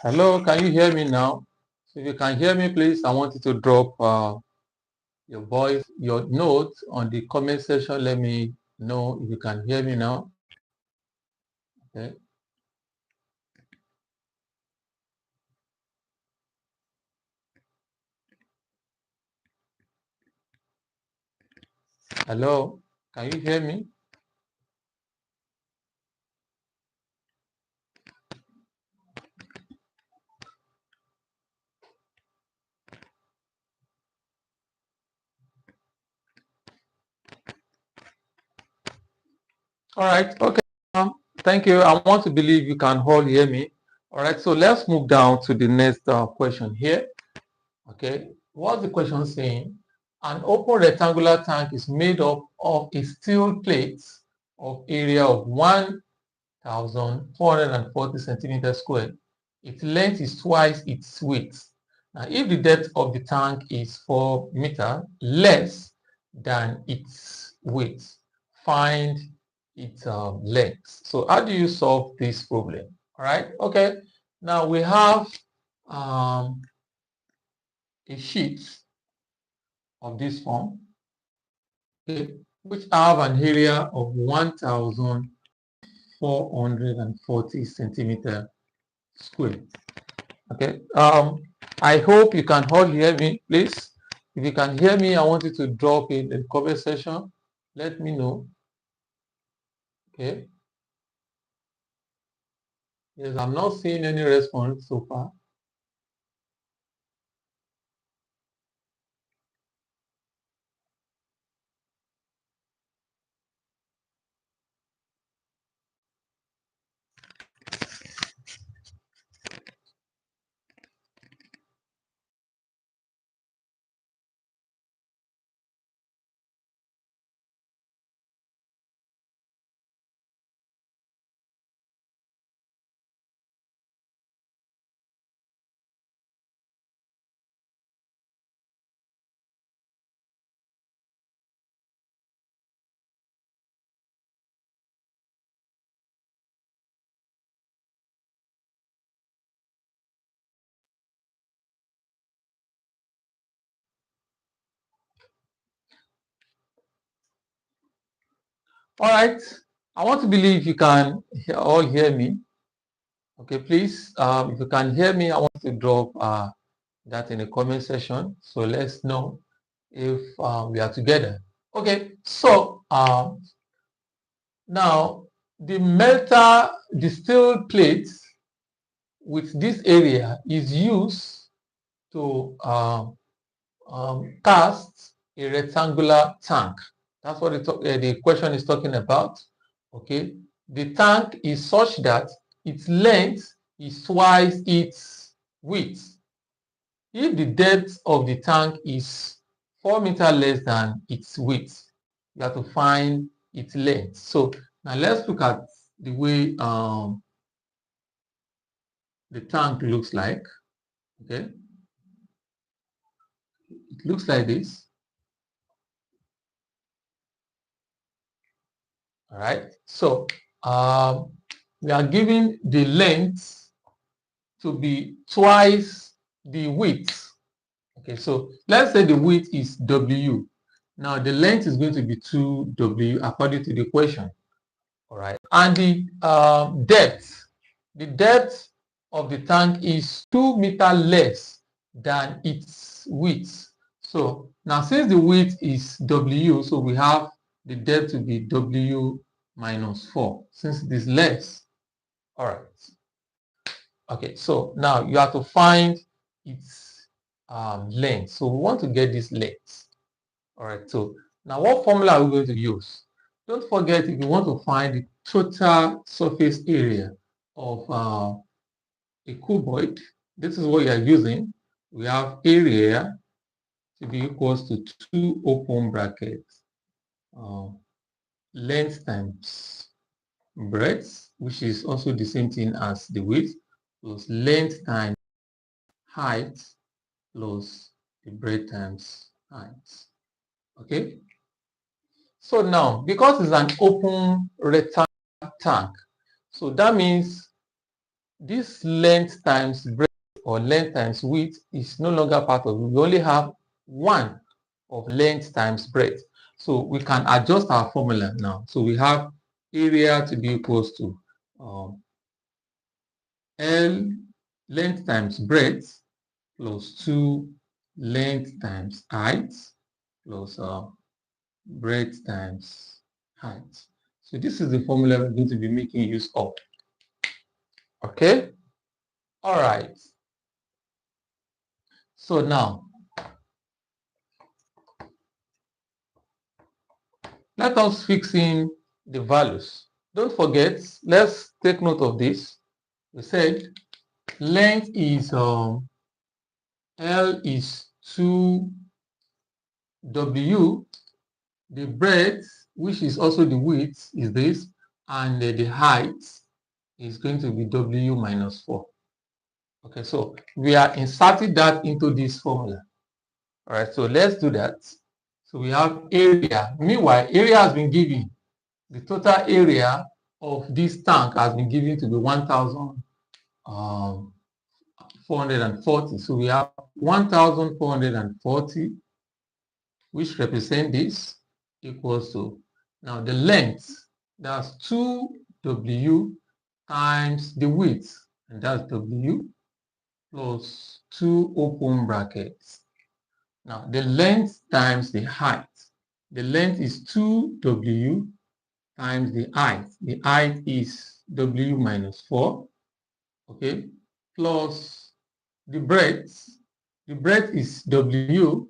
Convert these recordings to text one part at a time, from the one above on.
Hello, can you hear me now? So if you can hear me, please, I want you to drop your voice, your note on the comment section. Let me know if you can hear me now. Okay. Hello, can you hear me? All right. Okay. Thank you. I want to believe you can all hear me. All right. So let's move down to the next question here. Okay. What's the question saying? An open rectangular tank is made up of a steel plate of area of 1,440 centimeters squared. Its length is twice its width. Now, if the depth of the tank is 4 meters less than its width, find its length. So, how do you solve this problem? All right. Okay. Now we have a sheet of this form, okay, which have an area of 1,440 centimeter square. Okay. I hope you can all hear me, please. If you can hear me, I want you to drop in the comment section. Let me know. Okay. Yes, I'm not seeing any response so far. All right. I want to believe you can all hear me. Okay, please. If you can hear me, I want to drop that in the comment section. So let's know if we are together. Okay. So now the metal, the steel plate with this area is used to cast a rectangular tank. That's what the question is talking about. Okay, the tank is such that its length is twice its width. If the depth of the tank is 4 meters less than its width, you have to find its length. So now let's look at the way the tank looks like. Okay, it looks like this. All right. So we are given the length to be twice the width. Okay. So let's say the width is W. Now the length is going to be 2W according to the equation. All right. And the depth of the tank is 2 meters less than its width. So now since the width is W, so we have the depth to be W minus 4 since it is less. All right. Okay, so now you have to find its length. So we want to get this length. All right, so now what formula are we going to use? Don't forget, if you want to find the total surface area of a cuboid, this is what you are using. We have area to be equals to 2 open brackets, length times breadth, which is also the same thing as the width, plus length times height plus the breadth times height. Okay. So now, because it's an open rectangular tank, so that means this length times breadth or length times width is no longer part of it. We only have one of length times breadth. So we can adjust our formula now. So we have area to be equals to L length times breadth plus 2 length times height plus breadth times height. So this is the formula we're going to be making use of. Okay? All right. So now, let us fix in the values. Don't forget, let's take note of this. We said length is L is 2W, the breadth, which is also the width, is this, and the height is going to be W minus 4. Okay, so we are inserting that into this formula. All right, so let's do that. So we have area. Meanwhile, area has been given. The total area of this tank has been given to be 1,440. So we have 1,440, which represent this, equals to, now the length, that's 2W times the width, and that's W, plus 2 open brackets. Now the length times the height. The length is 2W times the height. The height is W minus 4, okay, plus the breadth. The breadth is W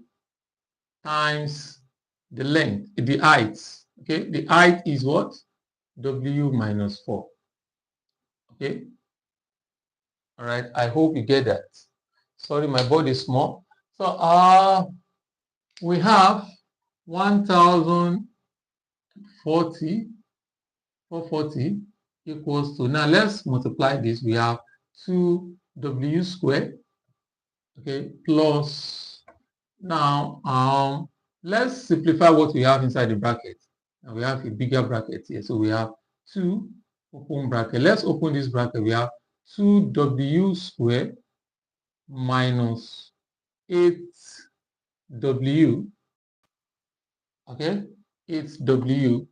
times the length, the height, okay. The height is what? W minus 4, okay. All right, I hope you get that. Sorry, my body is small. So we have 1,040 440 equals to, now let's multiply this. We have 2W squared, okay, plus, now let's simplify what we have inside the bracket. Now we have a bigger bracket here, so we have 2 open bracket. Let's open this bracket. We have 2W squared minus 8W, okay, 8W.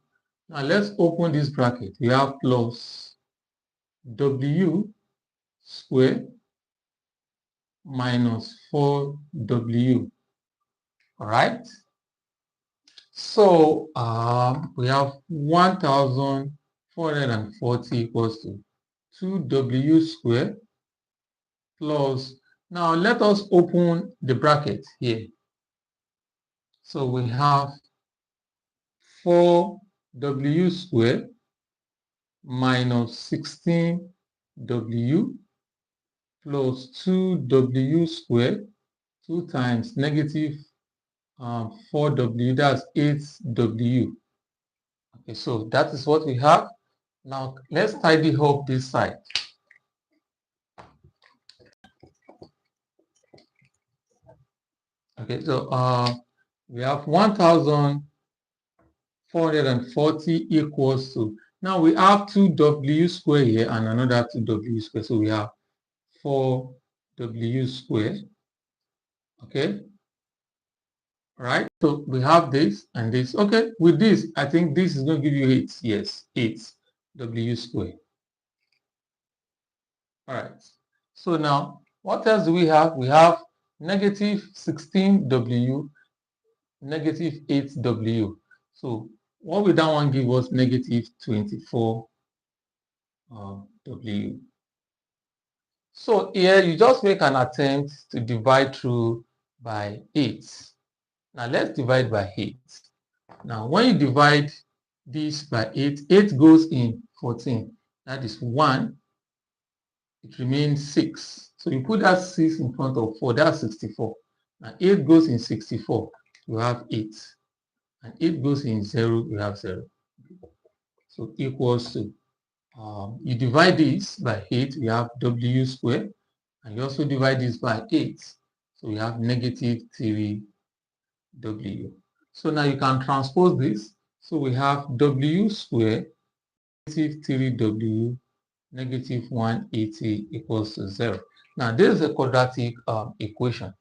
Now let's open this bracket. We have plus W squared minus 4W. All right. So we have 1,440 equals to 2W squared plus, now let us open the bracket here. So we have 4W squared minus 16W plus 2W squared, 2 times negative 4W, that's 8W. Okay, so that is what we have. Now let's tidy up this side. Okay, so we have 1,440 equals to, now we have 2W squared here and another 2W squared, so we have 4W squared. Okay, right, so we have this and this. Okay, with this, I think this is going to give you 8. Yes, 8W squared. All right, so now what else do we have? We have negative 16W, negative 8W. So what will that one give us? Negative 24W. So here you just make an attempt to divide through by 8. Now let's divide by 8. Now when you divide this by 8, 8 goes in 14. That is 1. It remains 6. So you put that 6 in front of 4, that's 64. Now 8 goes in 64, you have 8. And 8 goes in 0, you have 0. So equals to, you divide this by 8, we have W squared. And you also divide this by 8. So we have negative 3W. So now you can transpose this. So we have W squared negative 3W negative 180 equals to 0. Now, this is a quadratic equation.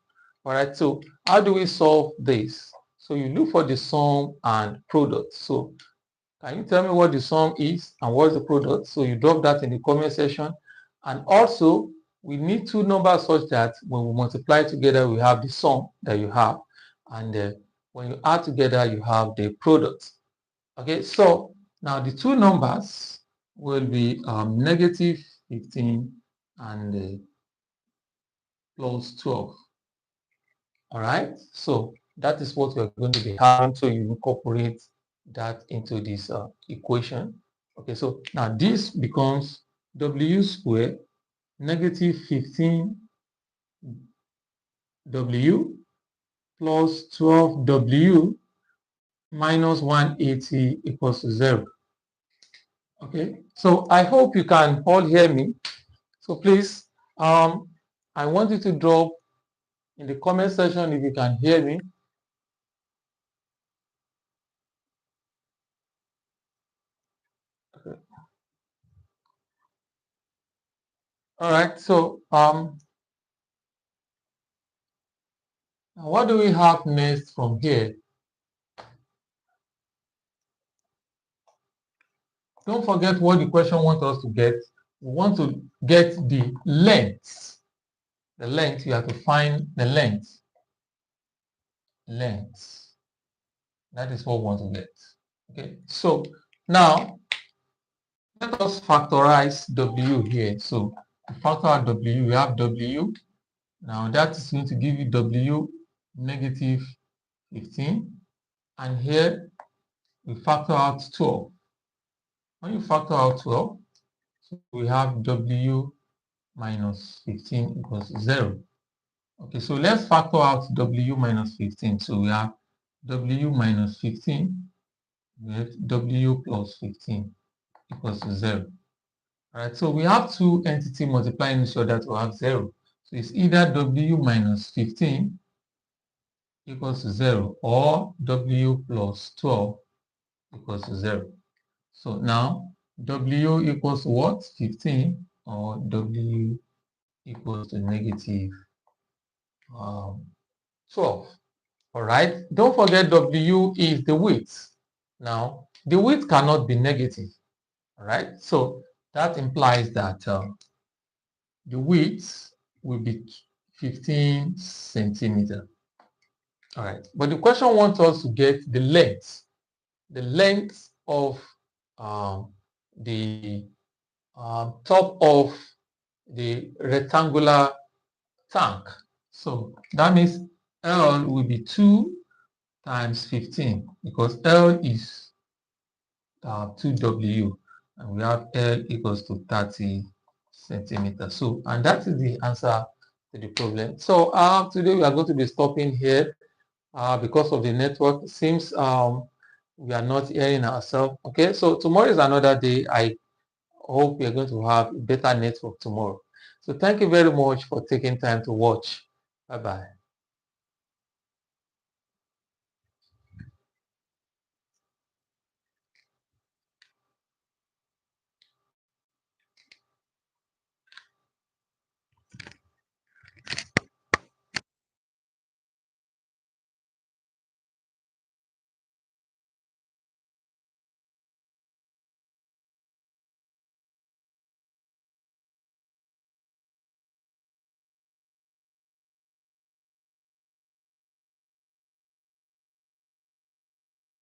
All right, so how do we solve this? So you look for the sum and product. So can you tell me what the sum is and what is the product? So you drop that in the comment section. And also, we need two numbers such that when we multiply together, we have the sum that you have. And when you add together, you have the product. Okay, so now the two numbers will be negative 15 and plus 12. All right, so that is what we're going to be having. So you incorporate that into this equation. Okay, so now this becomes w squared negative 15w plus 12w minus 180 equals to 0. Okay, so I hope you can all hear me. So please, I want you to drop in the comment section if you can hear me. Okay. All right, so what do we have next from here? Don't forget what the question wants us to get. We want to get the length. The length, you have to find the length. Length. That is what we want to get. Okay, so now let us factorize W here. So to factor out W, we have W. Now that is going to give you W negative 15. And here we factor out 12. When you factor out 12, so we have W minus 15 equals 0. Okay, so let's factor out W minus 15. So we have W minus 15 with W plus 15 equals to 0. All right, so we have two entities multiplying each other to have 0. So it's either W minus 15 equals to 0 or W plus 12 equals to 0. So now W equals to what? 15, or W equals to negative 12. All right, don't forget W is the width. Now, the width cannot be negative. All right, so that implies that the width will be 15 centimeter. All right, but the question wants us to get the length of the top of the rectangular tank. So that means L will be 2 times 15, because L is 2W, and we have L equals to 30 centimeters. So, and that is the answer to the problem. So today we are going to be stopping here because of the network. It seems we are not hearing ourselves. Okay, so tomorrow is another day. I hope we are going to have a better network tomorrow. So thank you very much for taking time to watch. Bye-bye.